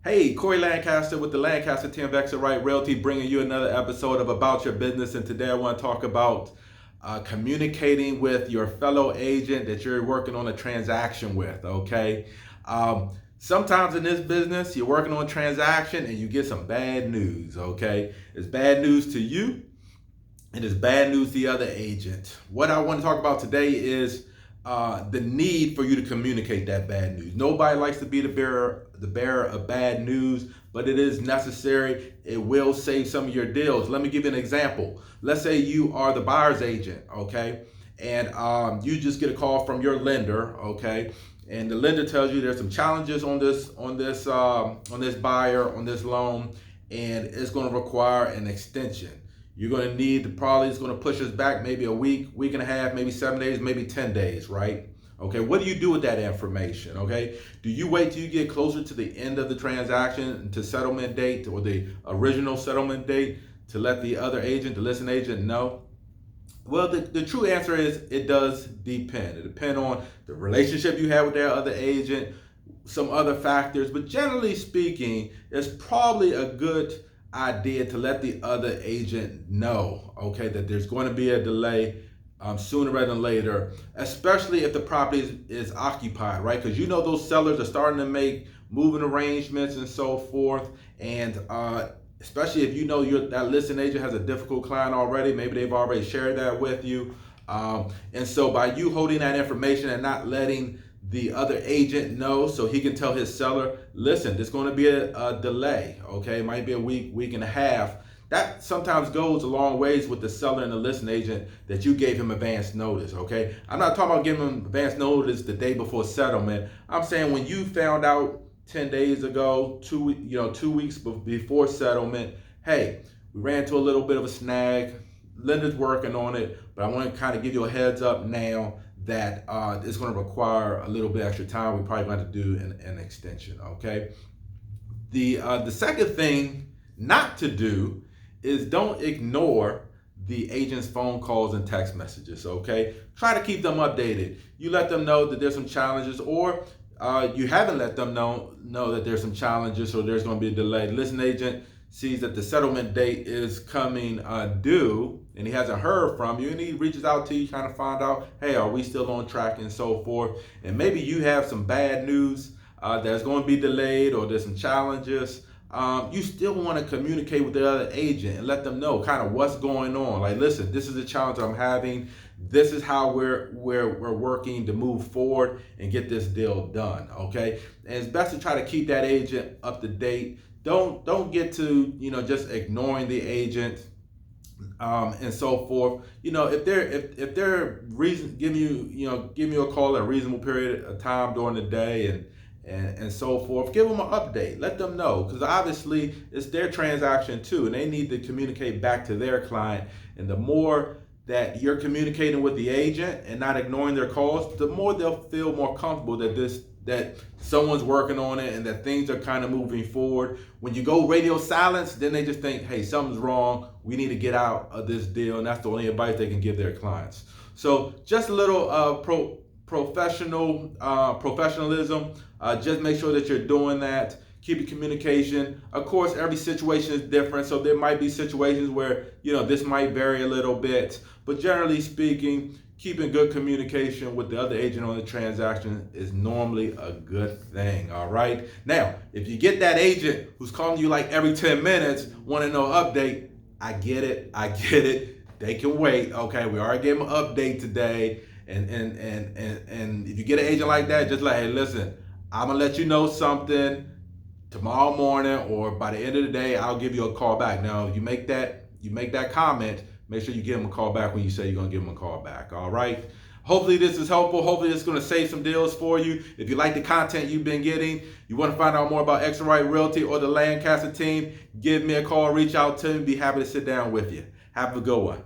Hey, Corey Lancaster with the Lancaster team of Extra Right Realty, bringing you another episode of About Your Business. And today I want to talk about communicating with your fellow agent that you're working on a transaction with. Okay, sometimes in this business you're working on a transaction and you get some bad news. Okay, it's bad news to you and it's bad news to the other agent. What I want to talk about today is the need for you to communicate that bad news. Nobody likes to be the bearer of bad news, but it is necessary. It will save some of your deals. Let me give you an example. Let's say you are the buyer's agent, okay, and you just get a call from your lender, okay, and the lender tells you there's some challenges on this buyer on this loan, and it's going to require an extension. You're going to need probably it's going to push us back maybe a week and a half, maybe 7 days, maybe 10 days, right? Okay, what do you do with that information? Okay, do you wait till you get closer to the end of the transaction, to settlement date or the original settlement date, to let the other agent, the listing agent, know? Well, the true answer is it does depend. It depends on the relationship you have with that other agent, some other factors, but generally speaking, it's probably a good idea to let the other agent know, okay, that there's going to be a delay sooner rather than later, especially if the property is occupied, right? Because you know those sellers are starting to make moving arrangements and so forth, and especially if you know that listing agent has a difficult client already, maybe they've already shared that with you, and so by you holding that information and not letting the other agent know so he can tell his seller, listen, there's going to be a delay, okay? It might be a week and a half. That sometimes goes a long ways with the seller and the listing agent that you gave him advance notice, okay? I'm not talking about giving him advance notice the day before settlement. I'm saying when you found out 10 days ago, 2 weeks before settlement, hey, we ran into a little bit of a snag. Lender's working on it, but I want to kind of give you a heads up now that it's going to require a little bit extra time. We're probably going to do an extension, okay? The second thing not to do is don't ignore the agent's phone calls and text messages, okay? Try to keep them updated. You let them know that there's some challenges, or you haven't let them know that there's some challenges or there's going to be a delay. The listing agent sees that the settlement date is coming due and he hasn't heard from you, and he reaches out to you trying to find out, hey, are we still on track and so forth. And maybe you have some bad news that's going to be delayed, or there's some challenges. You still want to communicate with the other agent and let them know kind of what's going on. Like, listen, this is a challenge I'm having. This is how we're working to move forward and get this deal done, okay? And it's best to try to keep that agent up to date. Don't get to just ignoring the agent and so forth. If they're giving you a call at a reasonable period of time during the day and so forth, give them an update. Let them know, because obviously it's their transaction too, and they need to communicate back to their client. And the more that you're communicating with the agent and not ignoring their calls, the more they'll feel more comfortable that someone's working on it and that things are kind of moving forward. When you go radio silence, then they just think, hey, something's wrong. We need to get out of this deal, and that's the only advice they can give their clients. So just a little professionalism. Just make sure that you're doing that. Keep your communication. Of course, every situation is different, so there might be situations where this might vary a little bit, but generally speaking, keeping good communication with the other agent on the transaction is normally a good thing. All right. Now, if you get that agent who's calling you like every 10 minutes, want to know update, I get it. They can wait. Okay, we already gave them an update today, and if you get an agent like that, just like, hey, listen, I'm gonna let you know something tomorrow morning, or by the end of the day, I'll give you a call back. Now, you make that comment, make sure you give them a call back when you say you're going to give them a call back. All right. Hopefully this is helpful. Hopefully it's going to save some deals for you. If you like the content you've been getting, you want to find out more about Extra Right Realty or the Lancaster team, give me a call, reach out to me. Be happy to sit down with you. Have a good one.